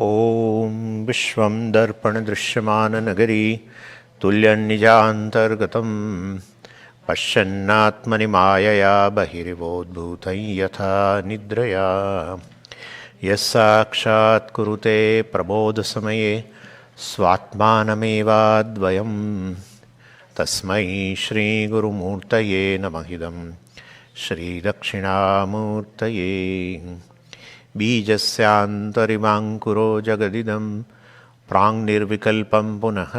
ॐ विश्वं दर्पणदृश्यमाननगरी तुल्यन्निजान्तर्गतं पश्यन्नात्मनि मायया बहिर्वोद्भूतं यथा निद्रया यस्साक्षात् कुरुते प्रबोधसमये स्वात्मानमेवाद्वयं तस्मै श्रीगुरुमूर्तये नमः श्रीदक्षिणामूर्तये बीजस्यान्तरिमाङ्कुरो जगदिदं प्राङ्निर्विकल्पं पुनः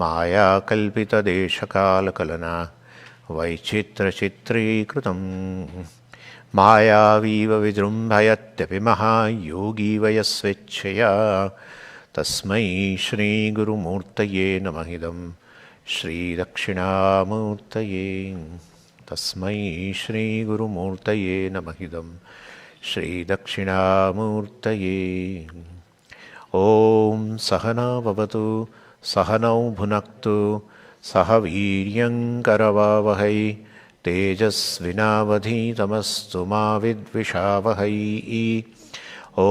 मायाकल्पितदेशकालकलना वैचित्रचित्रीकृतं मायावीव विजृम्भयत्यपि महायोगीव यस्वेच्छया तस्मै श्रीगुरुमूर्तये नमः श्रीदक्षिणामूर्तये तस्मै श्रीगुरुमूर्तये नमः श्रीदक्षिणामूर्तये। ॐ सहना भवतु सहनौ भुनक्तु सह वीर्यङ्करवावहै तेजस्विनावधीतमस्तु मा विद्विषावहै। ॐ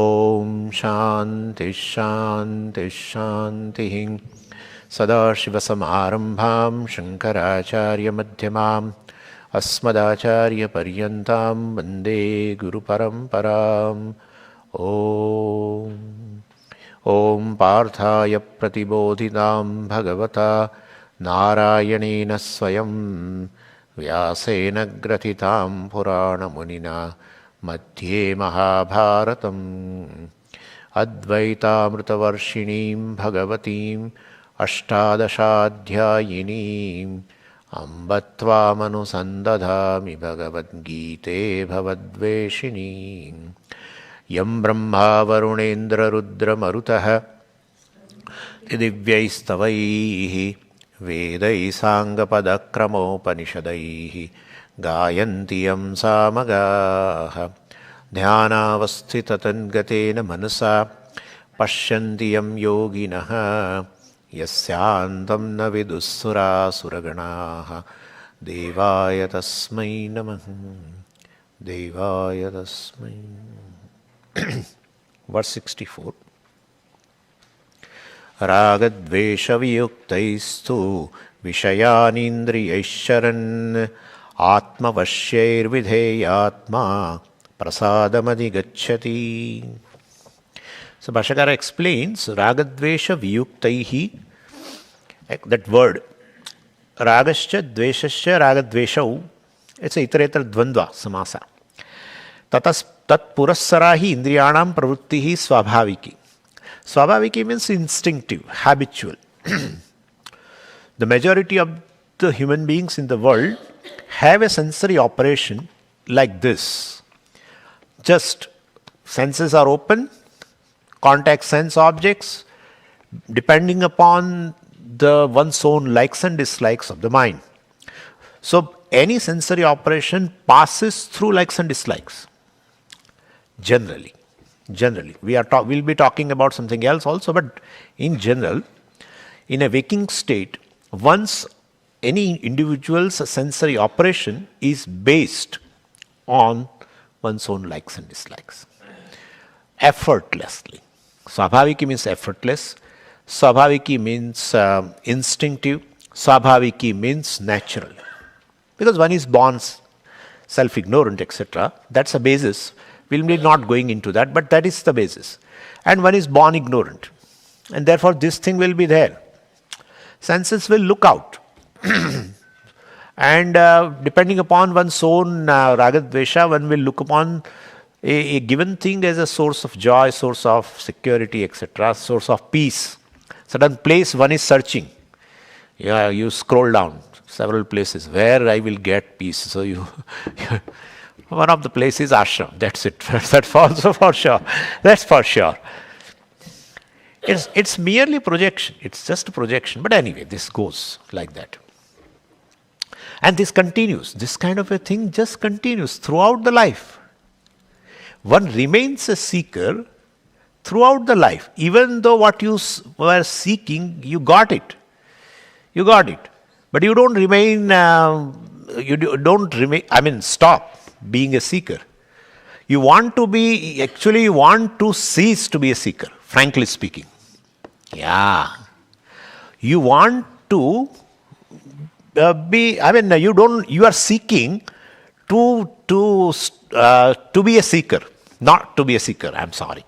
शान्तिः शान्तिः शान्तिः। सदाशिवसमारम्भां शङ्कराचार्यमध्यमाम् अस्मदाचार्यपर्यन्तां वन्दे गुरुपरम्पराम्। ॐ पार्थाय प्रतिबोधितां भगवता नारायणेन स्वयं व्यासेन ग्रथितां पुराणमुनिना मध्ये महाभारतम् अद्वैतामृतवर्षिणीं भगवतीम् अष्टादशाध्यायिनीम् अम्ब त्वामनुसन्दधामि भगवद्गीते भवद्वेषिणीं। यं ब्रह्मा वरुणेन्द्ररुद्रमरुतः दिव्यैस्तवैः वेदैः साङ्गपदक्रमोपनिषदैः गायन्ति यं सामगाः ध्यानावस्थिततन्गतेन मनसा पश्यन्ति यं योगिनः यस्यान्तं न विदुःसुरासुरगणाः देवाय तस्मै नमः देवाय तस्मै। Verse 64. रागद्वेषवियुक्तैस्तु विषयानीन्द्रियैश्चरन् आत्मवश्यैर्विधेयात्मा प्रसादमधिगच्छति. So Bhashyakara explains Ragadvesha Viyuktaihi, that word Ragascha Dveshascha Ragadveshau, it's a iterator dvandva samasa. Tatas tat purassarahi indriyanam pravrittihi swabhaviki. Swabhaviki means instinctive, habitual. The majority of the human beings in the world have a sensory operation like this. Just senses are open, contact sense objects, depending upon one's own likes and dislikes of the mind. So any sensory operation passes through likes and dislikes. Generally, we'll be talking about something else also, but in general, in a waking state, once any individual's sensory operation is based on one's own likes and dislikes, effortlessly. Swabhaviki means effortless. Swabhaviki means instinctive. Swabhaviki means natural. Because one is born self-ignorant, etc. That's a basis. We'll be not going into that, but that is the basis. And one is born ignorant. And therefore this thing will be there. Senses will look out. And depending upon one's own ragadvesha, one will look upon a given thing as a source of joy, source of security, etc., source of peace. Certain place one is searching. Yeah, you scroll down several places where I will get peace. So you one of the places ashram. That's it. That's also for sure. That's for sure. It's merely projection. It's just a projection. But anyway, this goes like that. And this continues. This kind of a thing just continues throughout the life. One remains a seeker throughout the life. Even though what you were seeking, you got it. You got it. But you don't remain, stop being a seeker. You want to cease to be a seeker, frankly speaking. Yeah. You want to you are seeking to be a seeker, not to be a seeker, I'm sorry.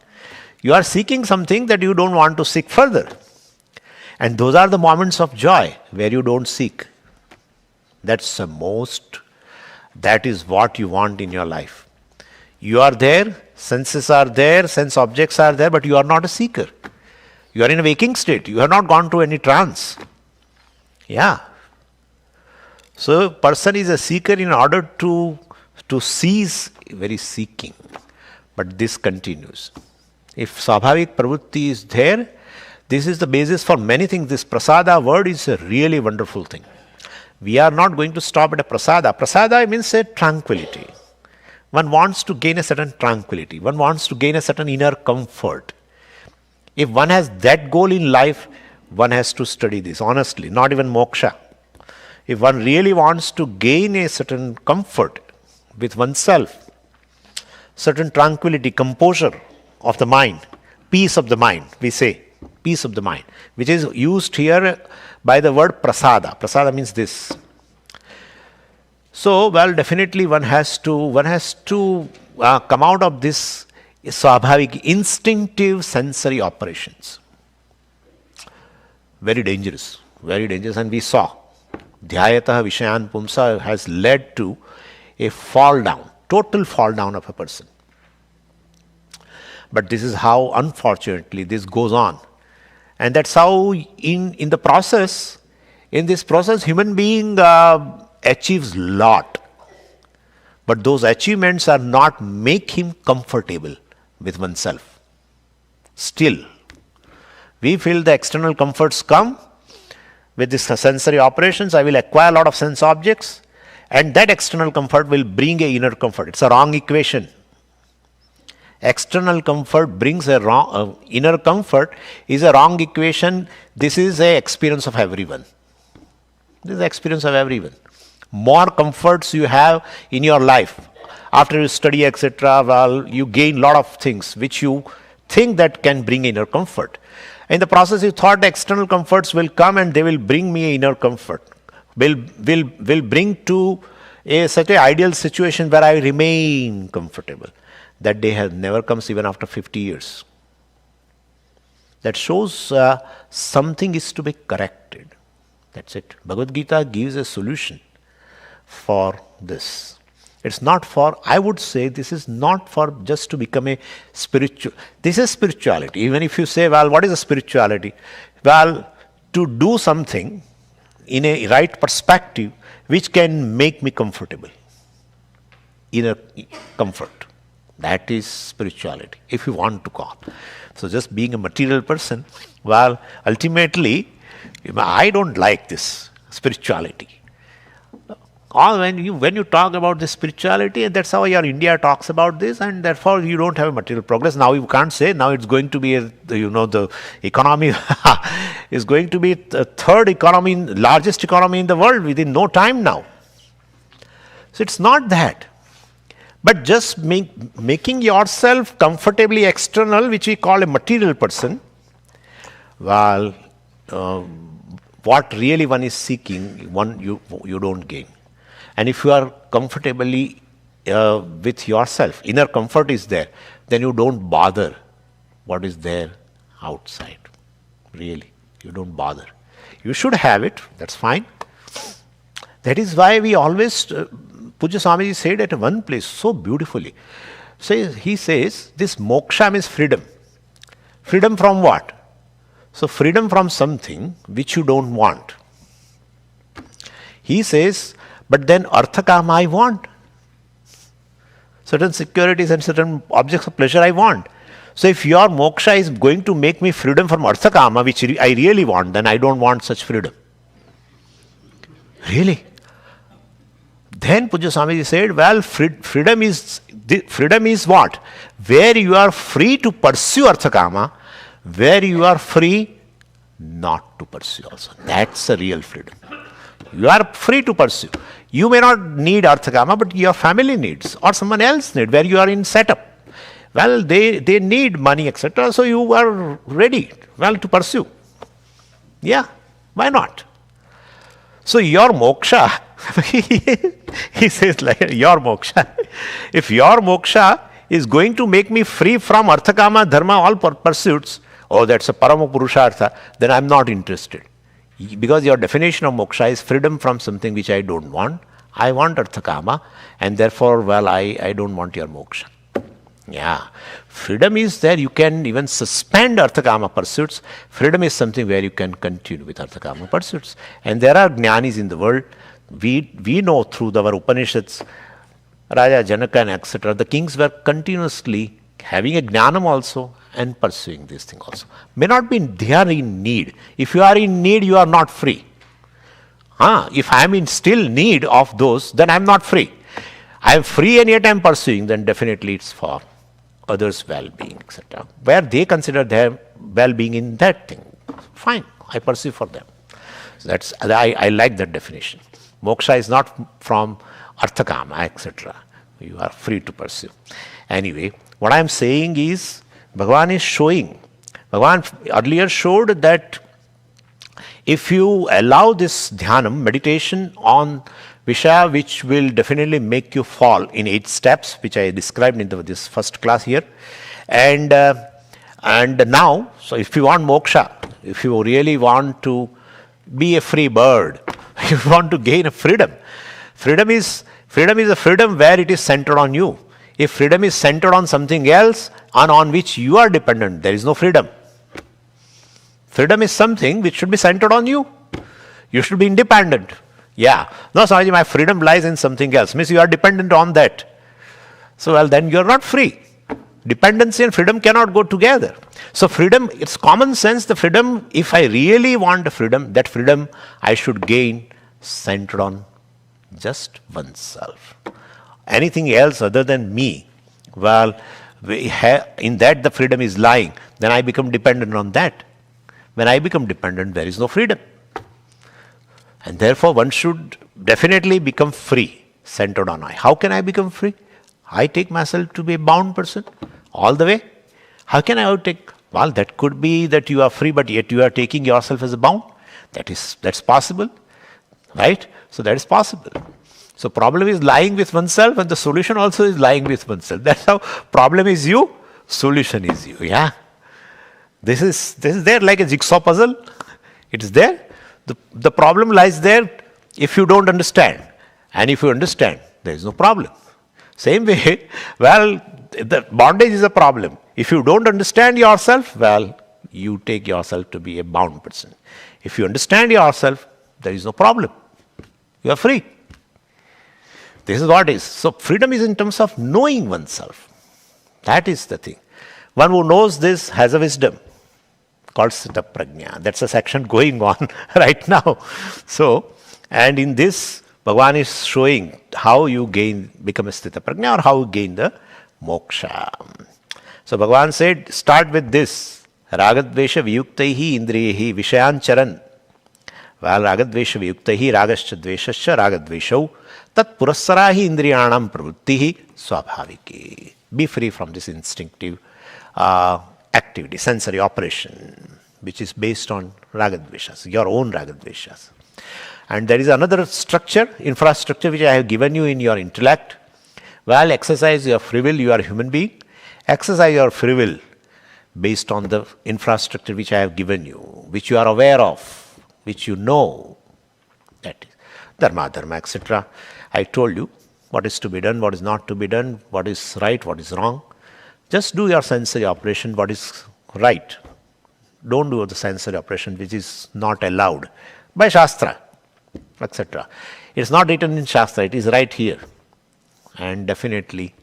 You are seeking something that you don't want to seek further. And those are the moments of joy where you don't seek. That is what you want in your life. You are there, senses are there, sense objects are there, but you are not a seeker. You are in a waking state. You have not gone to any trance. Yeah. So, person is a seeker in order to cease very seeking. But this continues. If Swabhavik Pravritti is there, this is the basis for many things. This prasada word is a really wonderful thing. We are not going to stop at a prasada. Prasada means a tranquility. One wants to gain a certain tranquility. One wants to gain a certain inner comfort. If one has that goal in life, one has to study this, honestly, not even moksha. If one really wants to gain a certain comfort with oneself, certain tranquility, composure of the mind, peace of the mind, we say, peace of the mind, which is used here by the word prasada. Prasada means this. So, definitely one has to come out of this swabhavik, instinctive sensory operations. Very dangerous, and we saw dhyayatah vishayan pumsa has led to a fall down, total fall down of a person. But this is how, unfortunately, this goes on. And that's how in this process, human being achieves lot. But those achievements are not make him comfortable with oneself. Still, we feel the external comforts come with this sensory operations. I will acquire a lot of sense objects, and that external comfort will bring a inner comfort. It's a wrong equation. External comfort brings a wrong, inner comfort is a wrong equation. This is a experience of everyone. This is the experience of everyone. More comforts you have in your life, after you study, etc., you gain a lot of things which you think that can bring inner comfort. In the process, you thought the external comforts will come and they will bring me an inner comfort. Will bring to such an ideal situation where I remain comfortable. That day has never comes even after 50 years. That shows something is to be corrected. That's it. Bhagavad Gita gives a solution for this. It's not for, I would say, this is not for just to become a spiritual. This is spirituality. Even if you say, what is a spirituality? To do something in a right perspective which can make me comfortable. Inner comfort. That is spirituality, if you want to call. So just being a material person, ultimately, I don't like this spirituality. Or when you talk about this spirituality, and that's how your India talks about this, and therefore you don't have a material progress. Now you can't say, now it's going to be, the economy is going to be the third economy, largest economy in the world within no time now. So it's not that. But just making yourself comfortably external, which we call a material person, what really one is seeking, you don't gain. And if you are comfortably with yourself, inner comfort is there, then you don't bother what is there outside. Really, you don't bother. You should have it, that's fine. That is why we always... Pujya Swamiji said at one place so beautifully. He says, this moksha means freedom. Freedom from what? So freedom from something which you don't want. He says, but then arthakama I want. Certain securities and certain objects of pleasure I want. So if your moksha is going to make me freedom from arthakama, which I really want, then I don't want such freedom. Really? Then Pujya Swamiji said, freedom is what? Where you are free to pursue arthakama, where you are free not to pursue also. That's a real freedom. You are free to pursue. You may not need Arthakama, but your family needs, or someone else needs, where you are in setup. Well, they need money, etc. So you are ready, to pursue. Yeah, why not? So your moksha, he says like your moksha. If your moksha is going to make me free from Arthakama, Dharma, all pursuits, oh, that's a Parama Purushartha, then I'm not interested. Because your definition of moksha is freedom from something which I don't want. I want Arthakama, and therefore, I don't want your moksha. Yeah, freedom is there. You can even suspend Arthakama pursuits. Freedom is something where you can continue with Arthakama pursuits. And there are jnanis in the world. We know through our Upanishads, Raja Janaka and etc., the kings were continuously having a jnanam also and pursuing this thing also. May not be they are in need. If you are in need, you are not free. If I am in still need of those, then I am not free. I am free and yet I am pursuing, then definitely it's for others' well-being, etc. Where they consider their well-being in that thing, fine, I pursue for them. So I like that definition. Moksha is not from Arthakama, etc. You are free to pursue. Anyway, what I am saying is, Bhagavan is showing. Bhagavan earlier showed that if you allow this dhyanam, meditation on Vishaya, which will definitely make you fall in 8 steps, which I described in this first class here. And now, so if you want moksha, if you really want to be a free bird, if you want to gain a freedom, freedom is a freedom where it is centered on you. If freedom is centered on something else and on which you are dependent, there is no freedom. Freedom is something which should be centered on you. You should be independent. Yeah. No, Swamiji, my freedom lies in something else. Means you are dependent on that. So, then you are not free. Dependency and freedom cannot go together. So, freedom, it's common sense, the freedom, if I really want the freedom, that freedom I should gain centered on just oneself. Anything else other than me, in that the freedom is lying, then I become dependent on that. When I become dependent, there is no freedom. And therefore, one should definitely become free, centered on I. How can I become free? I take myself to be a bound person all the way. How can I take? Well, that could be that you are free, but yet you are taking yourself as a bound. That's possible, right? So that is possible. So problem is lying with oneself, and the solution also is lying with oneself. That's how problem is you, solution is you. Yeah. This is there like a jigsaw puzzle. It is there. The problem lies there if you don't understand. And if you understand, there is no problem. Same way, the bondage is a problem. If you don't understand yourself, you take yourself to be a bound person. If you understand yourself, there is no problem. You are free. This is what is. So freedom is in terms of knowing oneself. That is the thing. One who knows this has a wisdom called Sthita Prajna. That's a section going on right now. So, and in this, Bhagavan is showing how you become a Sthita Prajna, or how you gain the moksha. So Bhagavan said, start with this. Ragadvesha viyuktaihi indriyehi vishayancharan. Ragadvesha viyuktaihi ragascha dveshascha ragadveshau tat purassarahi indriyanam pravrittihi swabhaviki. Be free from this instinctive activity, sensory operation, which is based on ragadveshas, your own ragadveshas. And there is another infrastructure which I have given you in your intellect. Exercise your free will, you are a human being. Exercise your free will based on the infrastructure which I have given you, which you are aware of, which you know. That is dharma, etc. I told you what is to be done, what is not to be done, what is right, what is wrong. Just do your sensory operation, what is right. Don't do the sensory operation which is not allowed by Shastra, etc. It's not written in Shastra, it is right here. And definitely,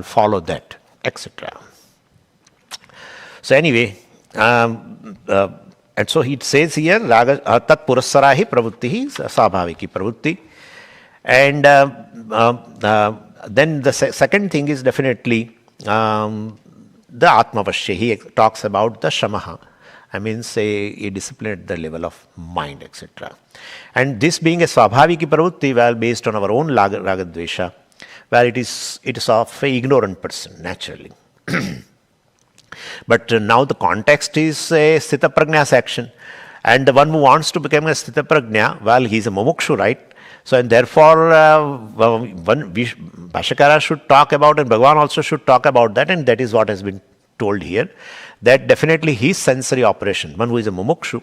follow that, etc. So anyway, and so he says here, tat purassarahi pravuttihi sabhaviki pravutti. And then the second thing is definitely the Atmavashya. He talks about the Shamaha. I mean, say a discipline at the level of mind, etc. And this being a swabhaviki pravrutti, well, based on our own ragadvesha, well, it is of a ignorant person, naturally. But now the context is a sthita prajna's action. And the one who wants to become a sthita prajna, well, he's a mumukshu, right? So, and therefore, Bhashyakara should talk about, and Bhagavan also should talk about that, and that is what has been told here, that definitely his sensory operation, one who is a mumukshu,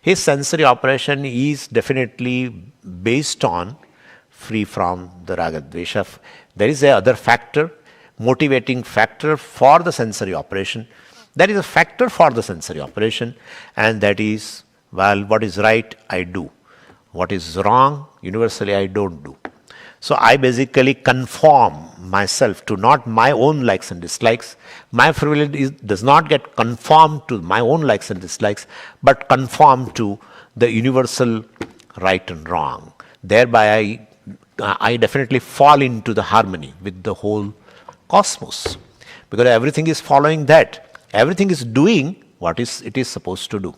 his sensory operation is definitely based on free from the ragadvesha. There is a other factor, motivating factor for the sensory operation. There is a factor for the sensory operation, and that is, well, what is right, I do. What is wrong, universally, I don't do. So I basically conform myself to not my own likes and dislikes. My free will does not get conformed to my own likes and dislikes, but conform to the universal right and wrong. Thereby, I definitely fall into the harmony with the whole cosmos, because everything is following that. Everything is doing what it is supposed to do,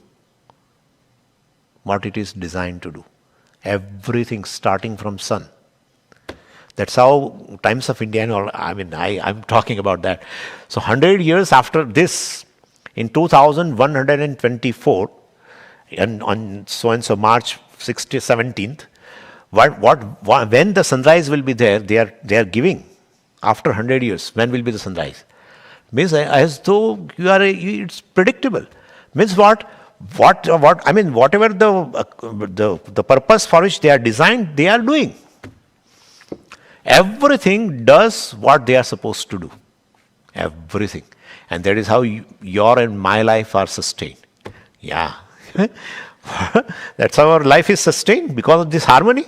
what it is designed to do. Everything starting from sun. That's how Times of India, I'm talking about that. So 100 years after this, in 2124, and on so March 17th, when the sunrise will be there, they are giving. After 100 years, when will be the sunrise? Means as though it's predictable. Means what? I mean, whatever the purpose for which they are designed, they are doing. Everything does what they are supposed to do. Everything. And that is how your and my life are sustained. Yeah. That's how our life is sustained, because of this harmony.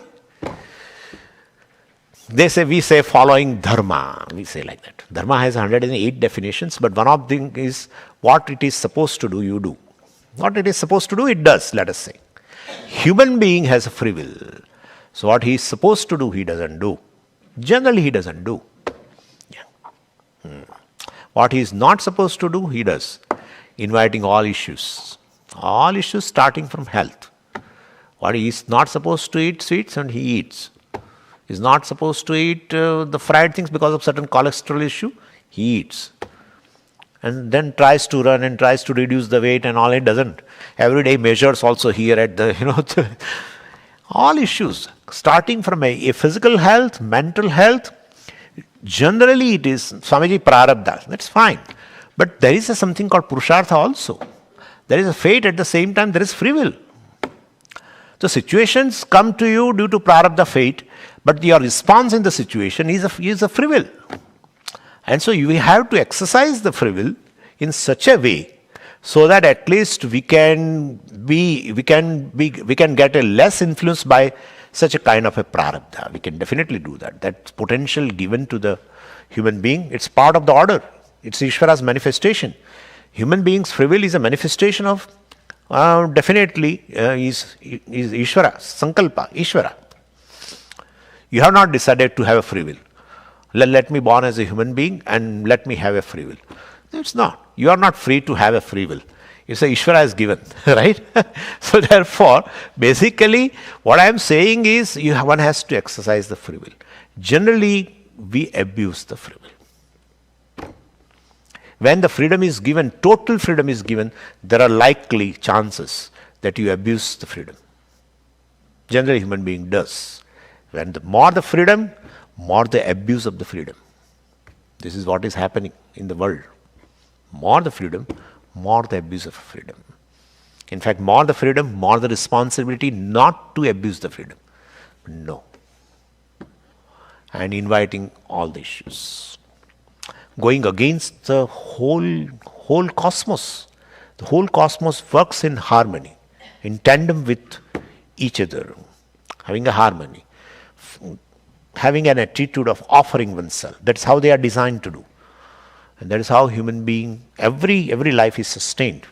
We say following dharma. We say like that. Dharma has 108 definitions, but one of them is what it is supposed to do, you do. What it is supposed to do, it does, let us say. Human being has a free will. So what he is supposed to do, he doesn't do. Generally, he doesn't do. Yeah. What he is not supposed to do, he does. Inviting all issues. All issues starting from health. What he is not supposed to eat sweets, and he eats. He is not supposed to eat the fried things because of certain cholesterol issue, he eats. And then tries to run and tries to reduce the weight and all, it doesn't. Every day measures also here at the, all issues. Starting from a physical health, mental health, generally it is Swamiji Prarabdha, that's fine. But there is something called Purushartha also. There is a fate, at the same time there is free will. So situations come to you due to Prarabdha fate, but your response in the situation is a free will. And so you have to exercise the free will in such a way so that at least we can get a less influence by such a kind of a prarabdha. We can definitely do that. That potential given to the human being, it's part of the order. It's Ishvara's manifestation. Human being's free will is a manifestation of definitely is Ishvara, Sankalpa, Ishvara. You have not decided to have a free will. Let me born as a human being and let me have a free will. It's not. You are not free to have a free will. It's a Ishvara has given, right? So therefore, basically, what I am saying is one has to exercise the free will. Generally, we abuse the free will. When the freedom is given, total freedom is given, there are likely chances that you abuse the freedom. Generally, human being does. When the more the freedom, more the abuse of the freedom. This is what is happening in the world. More the freedom, more the abuse of freedom. In fact, more the freedom, more the responsibility not to abuse the freedom. No. And inviting all the issues. Going against the whole cosmos. The whole cosmos works in harmony, in tandem with each other. Having a harmony. Having an attitude of offering oneself. That's how they are designed to do. And that is how human being, every life is sustained.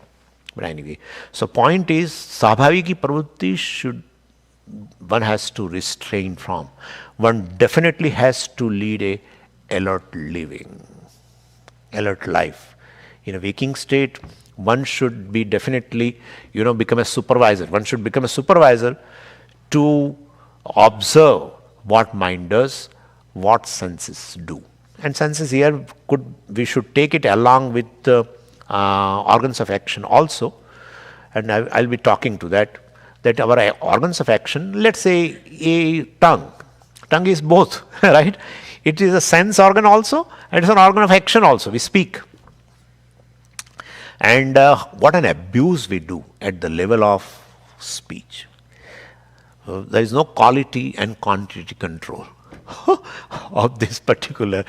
But anyway, so point is, Sabhaviki Pravrutti one has to restrain from. One definitely has to lead a alert living, alert life, In a waking state, one should be definitely, become a supervisor. One should become a supervisor to observe what mind does, what senses do. And senses here, we should take it along with the organs of action also. And I'll be talking to that our organs of action, let's say a tongue. Tongue is both, right? It is a sense organ also, and it's an organ of action also. We speak. And what an abuse we do at the level of speech. There is no quality and quantity control of this particular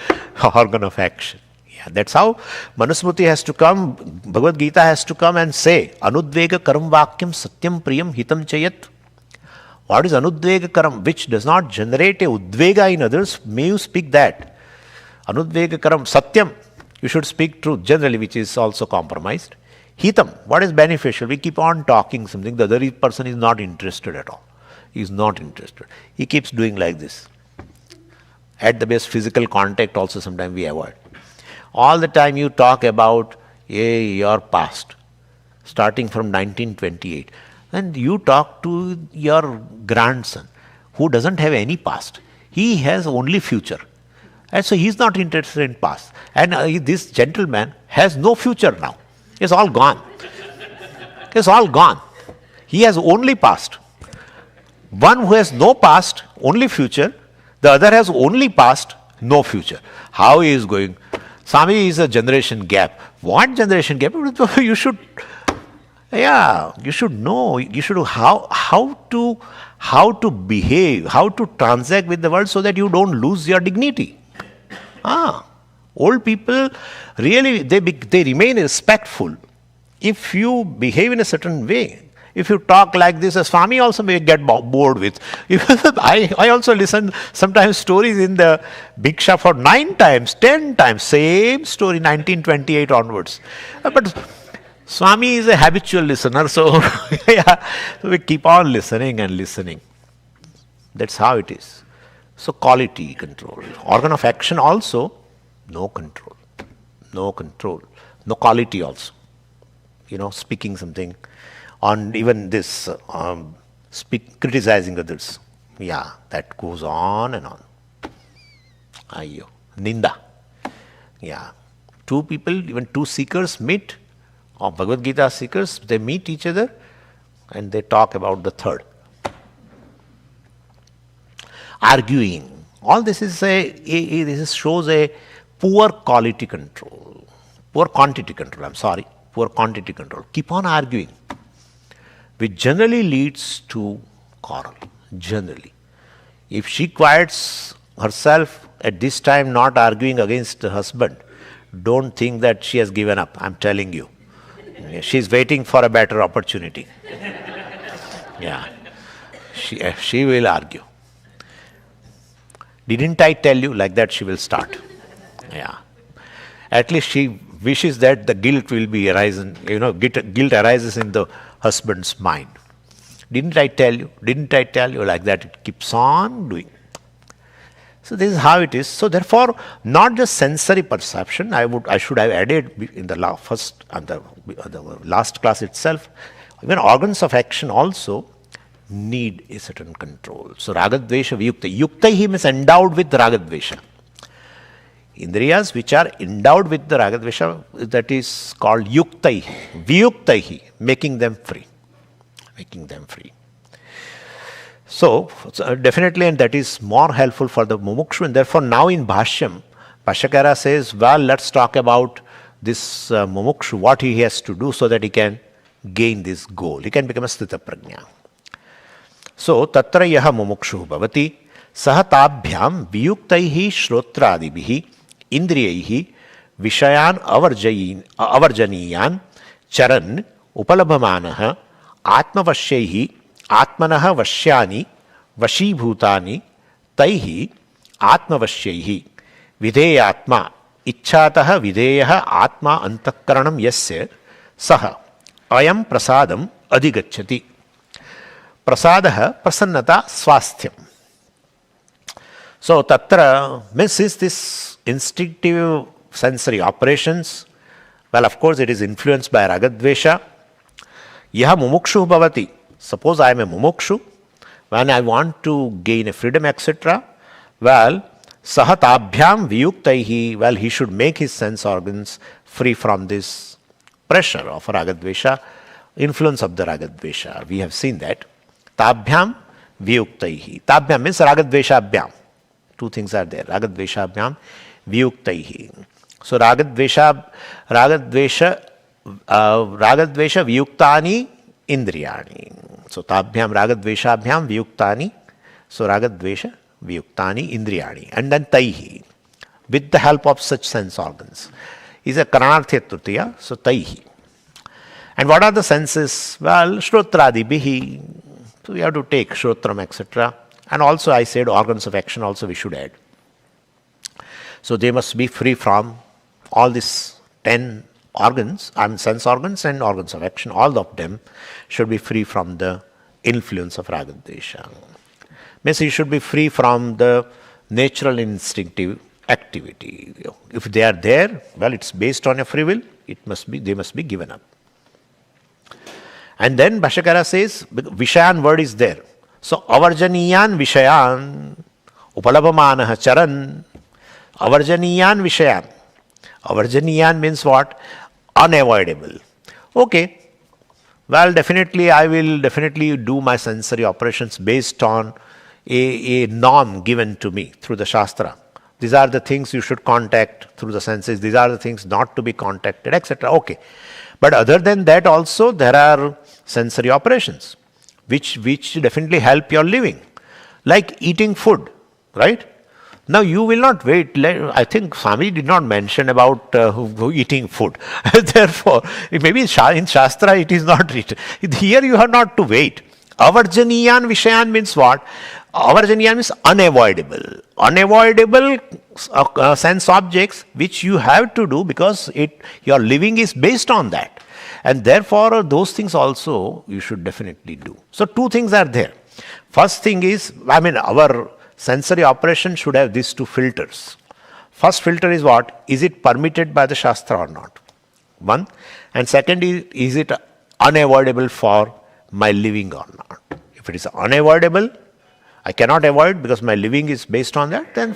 organ of action. Yeah, that's how Manusmriti has to come, Bhagavad Gita has to come and say, Anudvega karam vakyam satyam priyam hitam chayat. What is Anudvega karam? Which does not generate a udvega in others. May you speak that. Anudvega karam satyam. You should speak truth generally, which is also compromised. Hitam. What is beneficial? We keep on talking something. The other person is not interested at all. He is not interested. He keeps doing like this. At the best, physical contact also sometimes we avoid. All the time you talk about your past, starting from 1928. And you talk to your grandson, who doesn't have any past. He has only future. And so he is not interested in past. And this gentleman has no future now. It's all gone. It's all gone. He has only past. One who has no past, only future. The other has only past, no future. How he is going? Swami is a generation gap. What generation gap? You should know. You should know how to behave, how to transact with the world so that you don't lose your dignity. Old people really they remain respectful if you behave in a certain way. If you talk like this, as Swami also may get bored with. I also listen sometimes stories in the Bhiksha for 9 times, 10 times, same story, 1928 onwards. But Swami is a habitual listener, so we keep on listening and listening. That's how it is. So quality control. Organ of action also, no control. No control. No quality also. Speaking something. On even this, criticizing others. Yeah, that goes on and on. Ayyo. Ninda. Yeah. Two people, even two seekers meet, or Bhagavad Gita seekers, they meet each other and they talk about the third. Arguing. All this is this shows a poor quality control. Poor quantity control, Poor quantity control. Keep on arguing. Which generally leads to quarrel. Generally. If she quiets herself at this time not arguing against the husband, don't think that she has given up. I'm telling you. She's waiting for a better opportunity. Yeah. She will argue. Didn't I tell you? Like that she will start. Yeah. At least she wishes that the guilt will be arising. Guilt arises in the husband's mind. Didn't I tell you? Didn't I tell you? Like that it keeps on doing. So this is how it is. So therefore, not just sensory perception. I should have added in the last class itself. Even organs of action also need a certain control. So ragadvesha viyukta. Yukta means endowed with ragadvesha. Indriyas which are endowed with the ragadvesha, that is called yuktaihi, viyuktaihi, making them free. Making them free. So definitely, and that is more helpful for the mumukshu. And therefore now in Bhashyam, Bhashyakara says, well, let's talk about this mumukshu, what he has to do so that he can gain this goal. He can become a sthita prajna. So tatra yaha mumukshu bhavati sahatabhyam viyuktaihi shrotradibihi indriyaihi vishayan avarjaniyan charan upalabhamanaha atmavashyaihi atmanaha vashyani vashibhutani taihi atmavashyaihi videyatma ichchataha videyaha atma antakaranam yasya saha ayam prasadam adhigacchati. Prasadaha prasannata swasthyam. So tatra means is this instinctive sensory operations Well, of course, it is influenced by ragadvesha. Yaha mumukshu bhavati. Suppose I am a mumukshu, when I want to gain a freedom, etc. Well, sahatabhyam viyuktaihi. Well, he should make his sense organs free from this pressure of ragadvesha, influence of the ragadvesha. We have seen that. Tabhyam viyuktaihi. Tabhyam means ragadveshabhyam. Two things are there. Ragadveshabhyam viyuktaihi. So ragadvesha viyuktani indriyani. So tabhyam ragadveshabhyam viyuktani. So ragadvesha viyuktani indriyani. And then taihi. With the help of such sense organs. Is a karanarthya tritiya. So taihi. And what are the senses? Well, shrotradibihi. So we have to take shrotram, etc. And also I said organs of action also we should add. So they must be free from all these 10 organs, sense organs and organs of action. All of them should be free from the influence of ragadvesha. Means you should be free from the natural instinctive activity. If they are there, well, it's based on a free will. They must be given up. And then Bhashyakara says, Vishayan word is there. So, avarjaniyan vishayan, upalabhamanaha charan, avarjaniyan vishayan. Avarjaniyan means what? Unavoidable. Okay. Well, definitely I will do my sensory operations based on a norm given to me through the Shastra. These are the things you should contact through the senses. These are the things not to be contacted, etc. Okay. But other than that also there are sensory operations which definitely help your living. Like eating food, right? Now you will not wait. I think Swami did not mention about eating food. Therefore, maybe in Shastra it is not written. Here you have not to wait. Avarjaniyan vishayan means what? Avarjaniyan means unavoidable. Unavoidable sense objects which you have to do because your living is based on that. And therefore, those things also you should definitely do. So, two things are there. First thing is, our sensory operation should have these two filters. First filter is what? Is it permitted by the Shastra or not? One. And second is it unavoidable for my living or not? If it is unavoidable, I cannot avoid because my living is based on that, then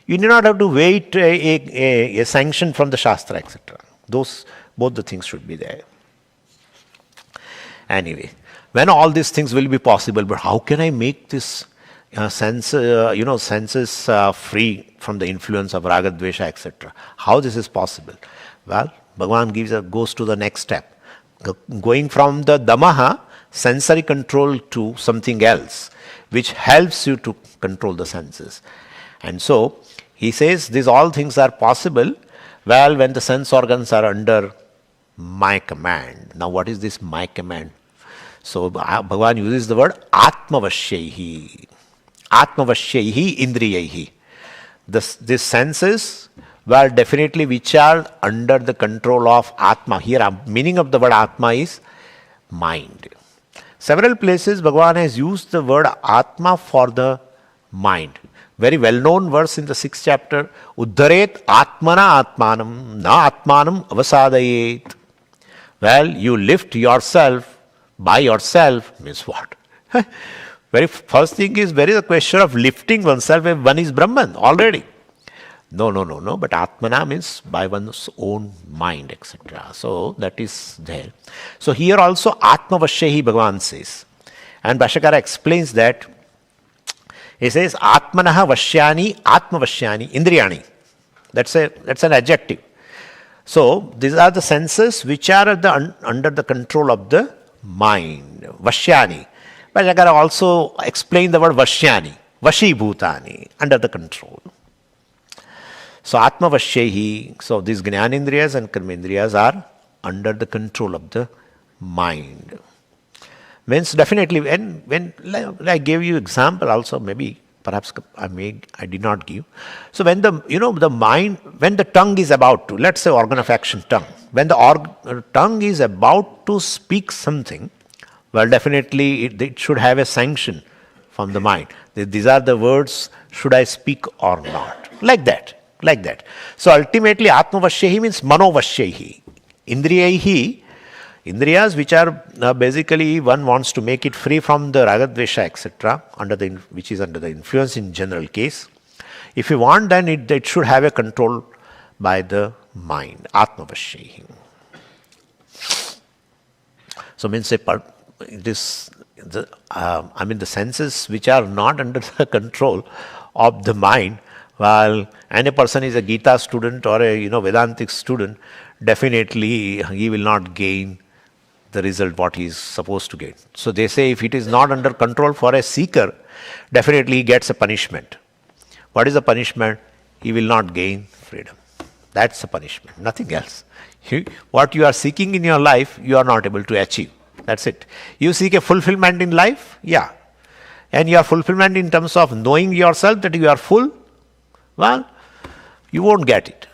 you do not have to wait a sanction from the Shastra, etc. Both the things should be there. Anyway, when all these things will be possible, but how can I make this senses free from the influence of ragadvesha, etc.? How this is possible? Well, Bhagavan goes to the next step. Going from the damaha, sensory control, to something else, which helps you to control the senses. And so, he says these all things are possible, well, when the sense organs are under my command. Now, what is this my command? So, Bhagavan uses the word atmavashyehi. Atmavashyehi indriyehi. These senses, well, definitely which are under the control of Atma. Here, meaning of the word Atma is mind. Several places Bhagavan has used the word Atma for the mind. Very well-known verse in the 6th chapter, Uddharet Atmana Atmanam, Na Atmanam Avasadayet. Well, you lift yourself by yourself means what? Very first thing is, where is the question of lifting oneself if one is Brahman already? No. But Atmana means by one's own mind, etc. So that is there. So here also Atmavashyehi Bhagavan says. And Bhashyakara explains that. He says Atmanaha Vashyani, Atmavashyani, Indriyani. That's an adjective. So these are the senses which are under the control of the mind. Vashyani. Bhashyakara also explained the word Vashyani. Vashibhutani, under the control. So Atmavashyehi, so these Jnanendriyas and Karmendriyas are under the control of the mind. Means definitely, when I gave you example also, maybe perhaps I did not give. So when the mind, when the tongue is about to, let's say organ of action, tongue, when the tongue is about to speak something, well, definitely it should have a sanction from the mind. These are the words, should I speak or not? Like that. So ultimately, Atmavashyehi means Manovashyehi. Indriyaihi, Indriyas which are basically one wants to make it free from the ragadvesha etc. Which is under the influence in general case. If you want, then it should have a control by the mind, atmavashyehi. So means the senses which are not under the control of the mind, while any person is a Gita student or a Vedantic student, definitely he will not gain the result what he is supposed to get. So they say if it is not under control for a seeker, definitely he gets a punishment. What is the punishment? He will not gain freedom. That's the punishment, nothing else. What you are seeking in your life, you are not able to achieve. That's it. You seek a fulfillment in life, yeah. And your fulfillment in terms of knowing yourself that you are full, well, you won't get it.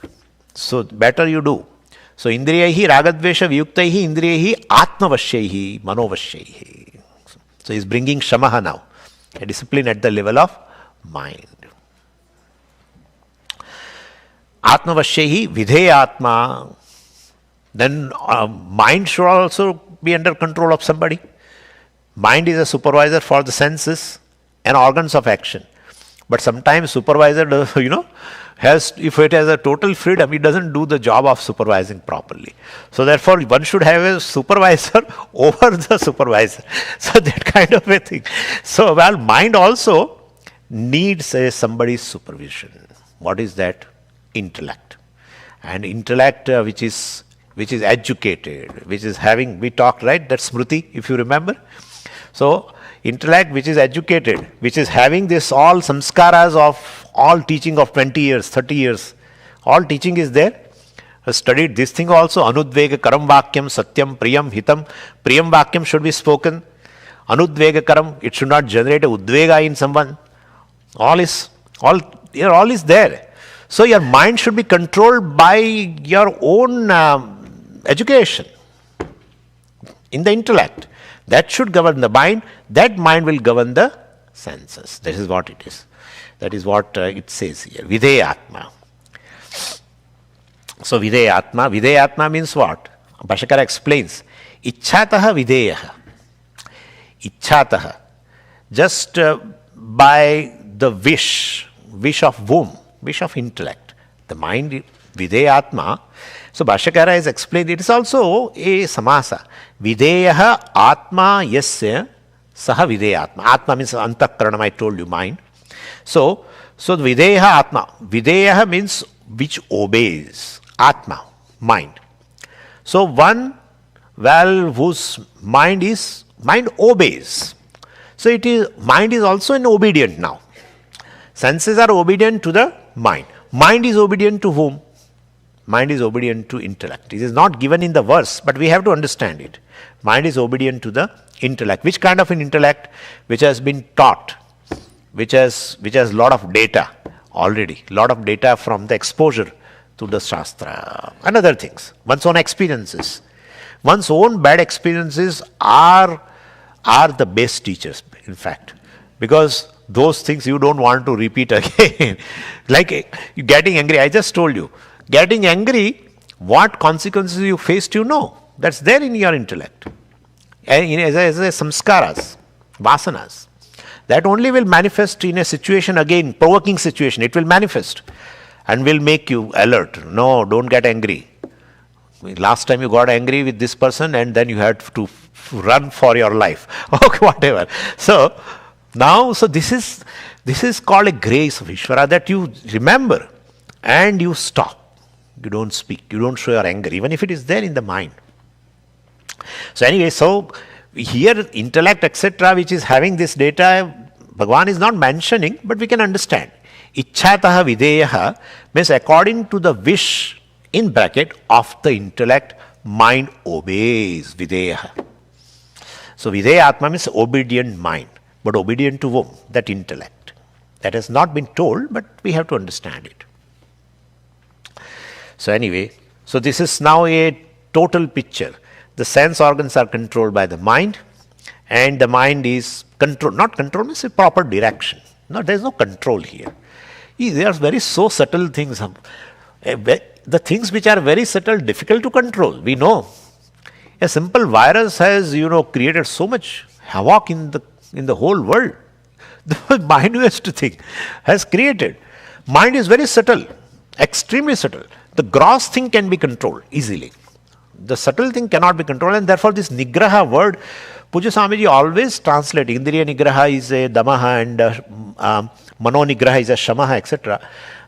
So better you do. So indriyahi ragadvesha viyuktaihi indriyahi atmavashyehi manovashyehi. So he's bringing shamaha now, a discipline at the level of mind. Atmavashyehi vidheyatma. Then mind should also be under control of somebody. Mind is a supervisor for the senses and organs of action. But sometimes supervisor, if it has a total freedom, it doesn't do the job of supervising properly. So therefore, one should have a supervisor over the supervisor. So that kind of a thing. So mind also needs somebody's supervision. What is that? Intellect. And intellect which is educated, which is having, we talked, right? That's smriti, if you remember. So intellect which is educated, which is having this all samskaras of all teaching of 20 years, 30 years. All teaching is there. I studied this thing also. Anudvega karam vakyam satyam priyam hitam. Priyam vakyam should be spoken. Anudvega karam, it should not generate a udvega in someone. All is there. So your mind should be controlled by your own education in the intellect. That should govern the mind. That mind will govern the senses. That is what it is. That is what it says here. Videyatma. So Videyatma. Videyatma means what? Bhashyakara explains. Ichchataha videyaha. Ichchataha. Just by the wish of whom? Wish of intellect. The mind, Videyatma. So Bhashyakara has explained it is also a samasa. Videyaha atma yasya saha videyatma. Atma means antakaranam, I told you, mind. So videyaha atma. Videyaha means which obeys. Atma, mind. So one, whose mind obeys. So mind is also an obedient now. Senses are obedient to the mind. Mind is obedient to whom? Mind is obedient to intellect. It is not given in the verse, but we have to understand it. Mind is obedient to the intellect. Which kind of an intellect? Which has been taught, which has lot of data already, lot of data from the exposure to the Shastra and other things. One's own experiences. One's own bad experiences are the best teachers, in fact. Because those things you don't want to repeat again. Like getting angry, I just told you. Getting angry, what consequences you faced, That's there in your intellect. And as a samskaras, vasanas. That only will manifest in a situation again, provoking situation. It will manifest and will make you alert. No, don't get angry. Last time you got angry with this person and then you had to run for your life. Okay, whatever. So this is called a grace of Ishvara, that you remember and you stop. You don't speak. You don't show your anger, even if it is there in the mind. So anyway, here intellect, etc., which is having this data, Bhagavan is not mentioning, but we can understand. Ichchataha videyaha means according to the wish, in bracket, of the intellect, mind obeys videyaha. So videyatma means obedient mind. But obedient to whom? That intellect. That has not been told, but we have to understand it. So anyway, this is now a total picture. The sense organs are controlled by the mind, and the mind is not control means a proper direction. No, there is no control here. They are very so subtle things. the things which are very subtle, difficult to control. We know a simple virus has, created so much havoc in the whole world. The mind has to think, has created. Mind is very subtle, extremely subtle. The gross thing can be controlled easily. The subtle thing cannot be controlled, and therefore this nigraha word, Puja Swamiji always translate. Indriya nigraha is a damaha, and mano nigraha is a shamaha, etc.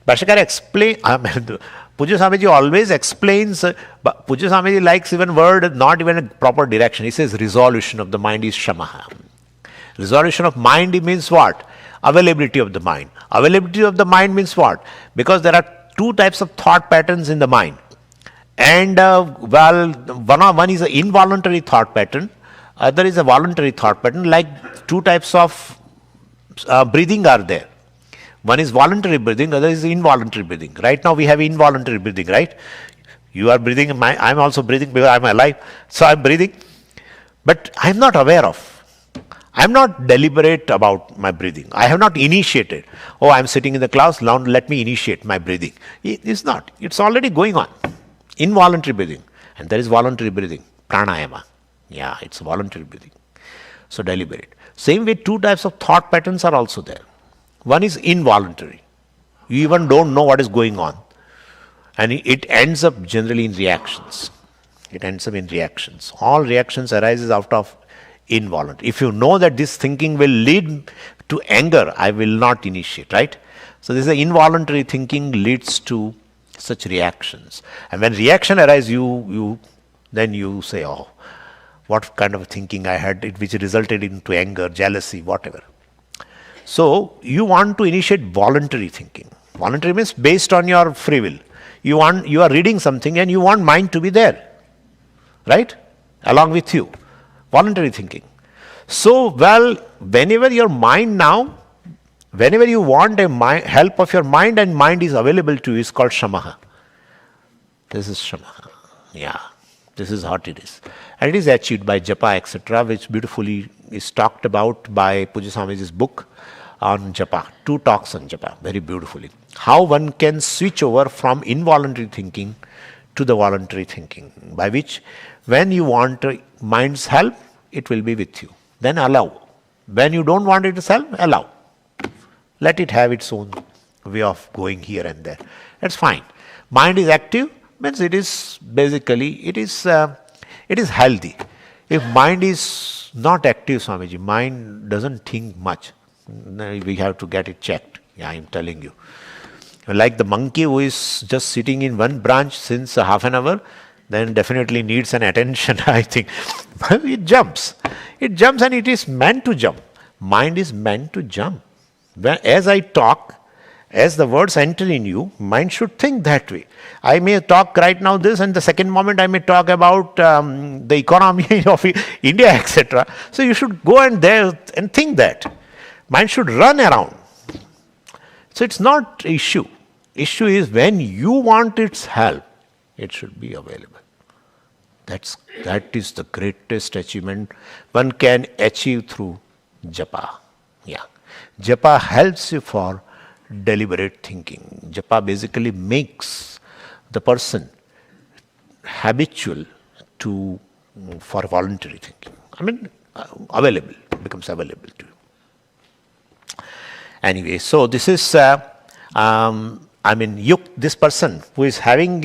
Bhashyakara explain. Puja Swamiji always explains. But Puja Swamiji likes even word not even a proper direction. He says resolution of the mind is shamaha. Resolution of mind means what? Availability of the mind. Availability of the mind means what? Because there are two types of thought patterns in the mind. And one is an involuntary thought pattern, other is a voluntary thought pattern. Like two types of breathing are there. One is voluntary breathing, other is involuntary breathing. Right now we have involuntary breathing, right? You are breathing, I'm also breathing because I'm alive. So I'm breathing, but I'm not aware of. I'm not deliberate about my breathing. I have not initiated. Oh, I'm sitting in the class, now let me initiate my breathing. It's not. It's already going on. Involuntary breathing. And there is voluntary breathing. Pranayama. Yeah, it's voluntary breathing. So deliberate. Same way, two types of thought patterns are also there. One is involuntary. You even don't know what is going on. And it ends up generally in reactions. It ends up in reactions. All reactions arises out of involuntary. If you know that this thinking will lead to anger, I will not initiate, right? So this is involuntary thinking leads to such reactions. And when reaction arises, then you say, oh, what kind of thinking I had, which resulted into anger, jealousy, whatever. So you want to initiate voluntary thinking. Voluntary means based on your free will. You are reading something and you want mind to be there, right? Along with you. Voluntary thinking. So, whenever your mind now, whenever you want help of your mind and mind is available to you, is called shamaha. This is shamaha. Yeah, this is what it is. And it is achieved by japa, etc., which beautifully is talked about by Puja Swamiji's book on japa. 2 talks on japa, very beautifully. How one can switch over from involuntary thinking to the voluntary thinking, by which when you want mind's help, it will be with you. Then allow. When you don't want its help, allow. Let it have its own way of going here and there. That's fine. Mind is active, means it is basically, it is healthy. If mind is not active, Swamiji, mind doesn't think much. We have to get it checked. Yeah, I'm telling you. Like the monkey who is just sitting in one branch since half an hour, then definitely needs an attention, I think. It jumps. It jumps and it is meant to jump. Mind is meant to jump. As I talk, as the words enter in you, mind should think that way. I may talk right now this, and the second moment I may talk about the economy of India, etc. So you should go and there and think that. Mind should run around. So it's not issue. Issue is when you want its help, it should be available. That is the greatest achievement one can achieve through japa. Yeah. Japa helps you for deliberate thinking. Japa basically makes the person habitual for voluntary thinking. I mean, available, becomes available to you. Anyway, so this is, this person who is having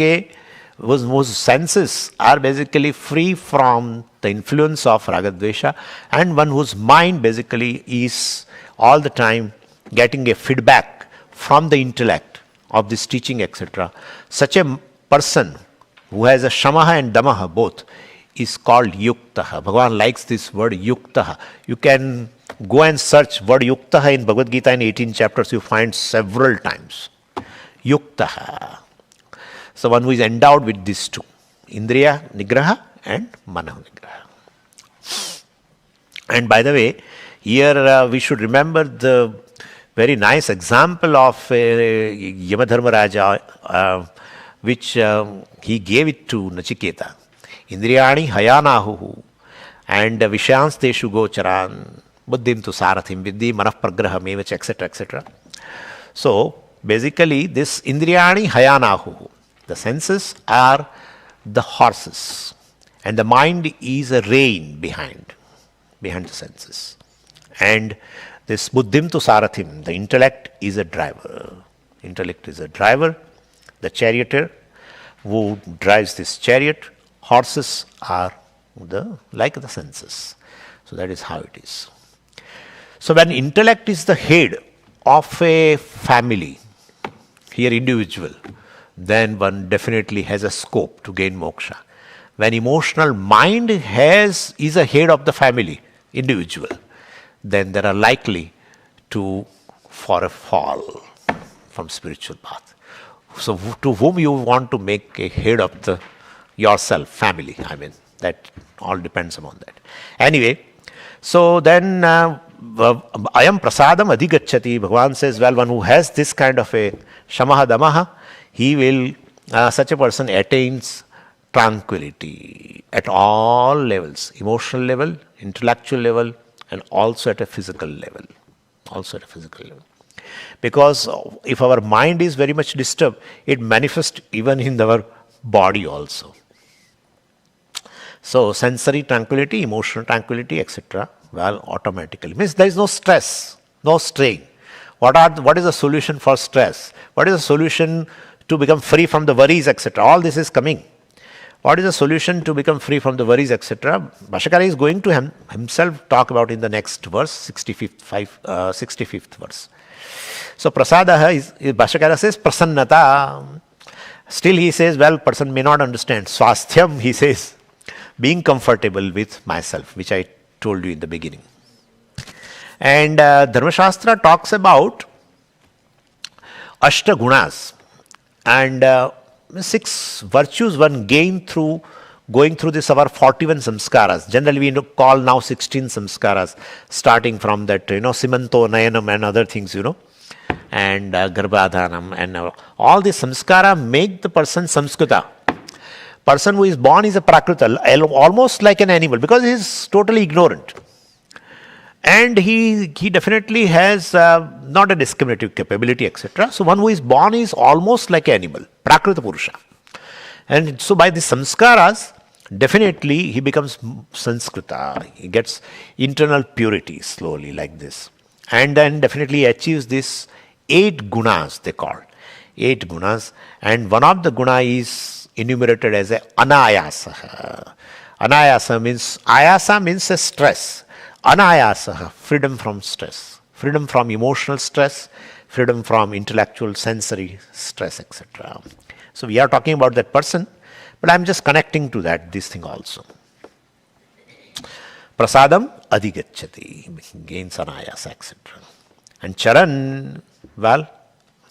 whose senses are basically free from the influence of ragadvesha, and one whose mind basically is all the time getting a feedback from the intellect of this teaching, etc. Such a person who has a shamaha and damaha both is called yuktaha. Bhagavan likes this word yuktaha. You can go and search word yuktaha in Bhagavad Gita in 18 chapters, you find several times. Yuktaha. So one who is endowed with these two, Indriya Nigraha and Manaha Nigraha. And by the way, here we should remember the very nice example of Yamadharma Raja, which he gave it to Nachiketa. Indriyani hayanahu and Vishansteshu gocharan buddhim tu sarathim vidhi manah pragraham evacha, etc., etc. So basically this Indriyani hayanahu, The senses are the horses, and the mind is a rein behind the senses. And this buddhim tu sarathim, the intellect is a driver. Intellect is a driver, the charioteer who drives this chariot. Horses are like the senses. So that is how it is. So when intellect is the head of a family, here individual, then one definitely has a scope to gain moksha. When emotional mind is a head of the family, individual, then there are likely for a fall from spiritual path. So to whom you want to make a head of yourself, family, that all depends upon that. Anyway, so then ayam prasadam adhigacchati, Bhagavan says, well, one who has this kind of a shamaha damaha, he will, such a person attains tranquility at all levels, emotional level, intellectual level, and also at a physical level. Because if our mind is very much disturbed, it manifests even in our body also. So sensory tranquility, emotional tranquility, etc., well, automatically means there is no stress, no strain. What is the solution for stress? What is the solution to become free from the worries, etc.? All this is coming. What is the solution to become free from the worries, etc.? Bhashyakara is going to himself talk about in the next verse, 65th verse. So prasadaha is Bhashyakara says prasannata. Still he says, well, person may not understand. Swasthyam, he says, being comfortable with myself, which I told you in the beginning. And Dharmashastra talks about Ashta Gunas and 6 virtues one gain through going through this our 41 samskaras. Generally we call now 16 samskaras, starting from that, Simanto, Nayanam and other things, and Garbhadhanam and all these samskara make the person Samskrita. Person who is born is a Prakruta, almost like an animal, because he is totally ignorant. And he definitely has not a discriminative capability, etc. So one who is born is almost like an animal, Prakruta Purusha. And so by the samskaras, definitely he becomes Sanskrita. He gets internal purity slowly like this. And then definitely achieves this 8 gunas, they call. 8 gunas. And one of the guna is enumerated as a anayasa. Ayasa means a stress. Anayasa, freedom from stress, freedom from emotional stress, freedom from intellectual, sensory stress, etc. So we are talking about that person, but I am just connecting to this thing also. Prasadam adhigacchati, gains anayasa, etc. And Charan, well,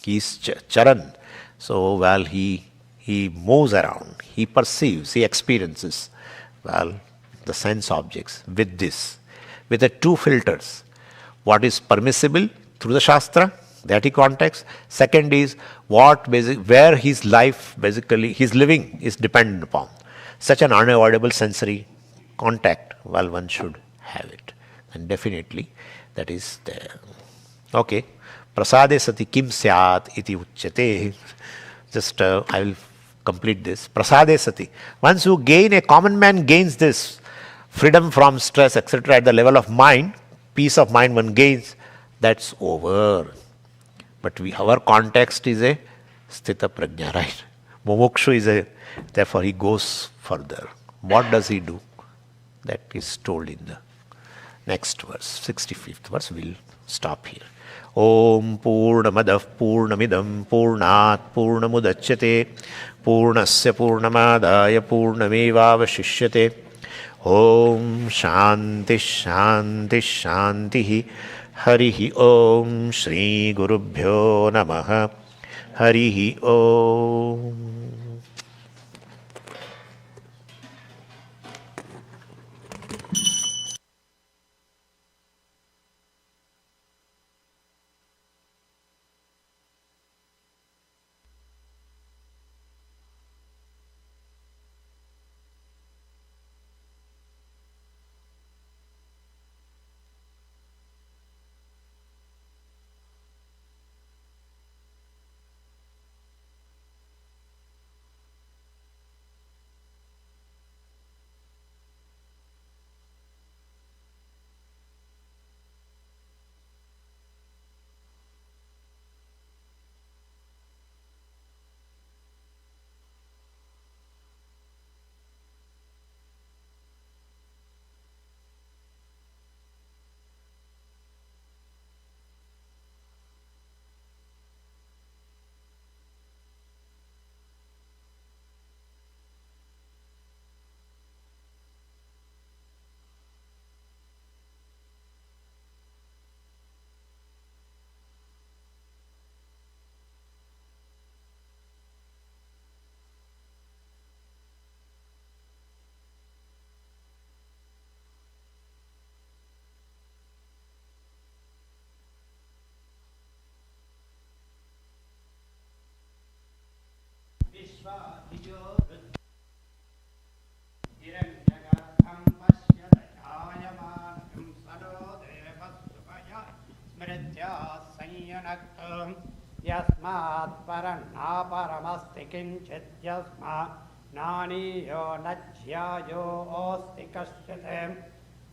he is Charan. So, well, he moves around, he perceives, he experiences, well, the sense objects with the 2 filters. What is permissible through the Shastra, that he contacts. Second is where his life, basically, his living is dependent upon. Such an unavoidable sensory contact, well, one should have it. And definitely that is there. Okay. Prasade sati kim syat iti uchyate. Just I will complete this. Prasade sati. Once you gain, a common man gains this freedom from stress, etc. at the level of mind, peace of mind one gains, that's over. But our context is a sthita prajna, right? Mumukshu is therefore he goes further. What does he do? That is told in the next verse, 65th verse. We'll stop here. Om Purnamadav Purnamidam Purnat Purnamudachyate Purnasya Purnamadaya Purnamevavashishyate. Om Shanti Shanti Shanti. Harihi Om Shri Gurubhyo Namaha. Harihi Om. तस्मात् परन्नापरमस्ति किञ्चित् यस्मात् नानीयो न ज्यायोऽस्ति कश्चित्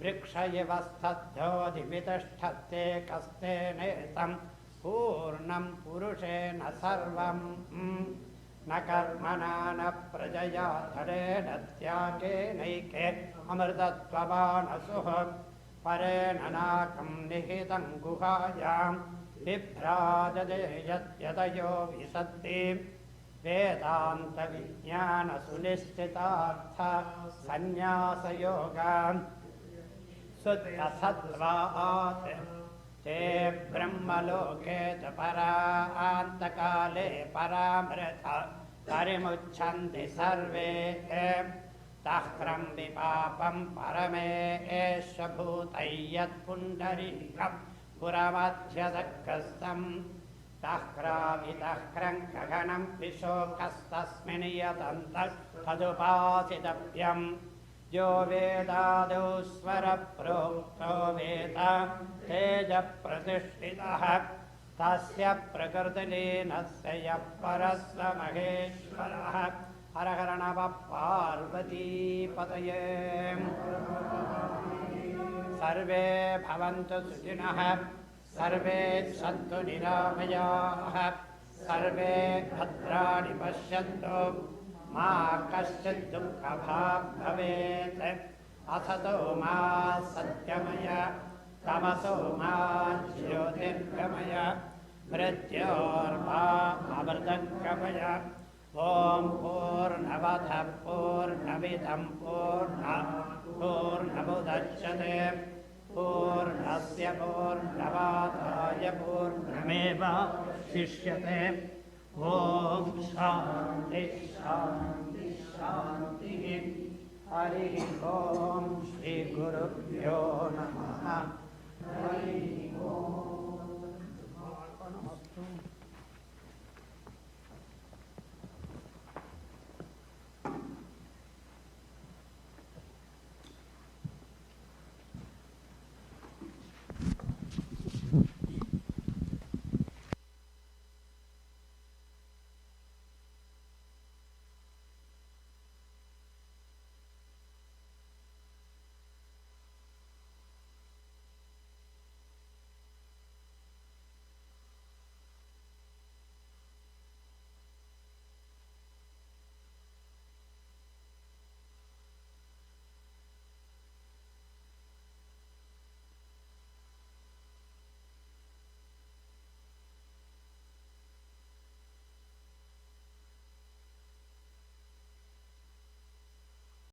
वृक्ष इव स्तद्धोधिमितिष्ठत्ते कस्तेनेतं पूर्णं पुरुषेण सर्वं न कर्मणा न प्रजया धनेन त्यागेनैके अमृतत्वमानसुः परेण नाकं निहितं गुहायां बिभ्राजते यद्यतयो विशन्ति वेदान्तविज्ञानसुनिश्चितार्थ सन्न्यासयोगान् शुद्धसत्त्वात् ते ब्रह्मलोके च परान्तकाले परामृत परिमुच्छन्ति सर्वे तह्रं विपापं परमेश भूतै यत्पुण्डरीकं पुरमध्यदग्रस्तं तह्रावितह्रं गगनं विशोकस्तस्मिन् यतन्तः तदुपासितव्यम् यो वेदादौ स्वरप्रोक्तो वेद तेजप्रतिष्ठितः तस्य प्रकृतिलीनस्य यः परस्य महेश्वरः हर हर नमः पार्वतीपतये सर्वे भवन्तु सुखिनः सर्वे सन्तु निरामयाः सर्वे भद्राणि पश्यन्तु मा कश्चित् दुःखभाग् भवेत् असतो मा सत्यमय तमसो मा ज्योतिर्गमय मृत्योर्मा अमृतङ्गमय ॐ पूर्णमदः पूर्णमिदं पूर्णमुदच्यते पूर्णस्य पूर्णमादाय पूर्णमेवावशिष्यते ॐ शान्ति शान्ति शान्तिः हरिः ॐ श्रीगुरुभ्यो नमः हरिः ॐ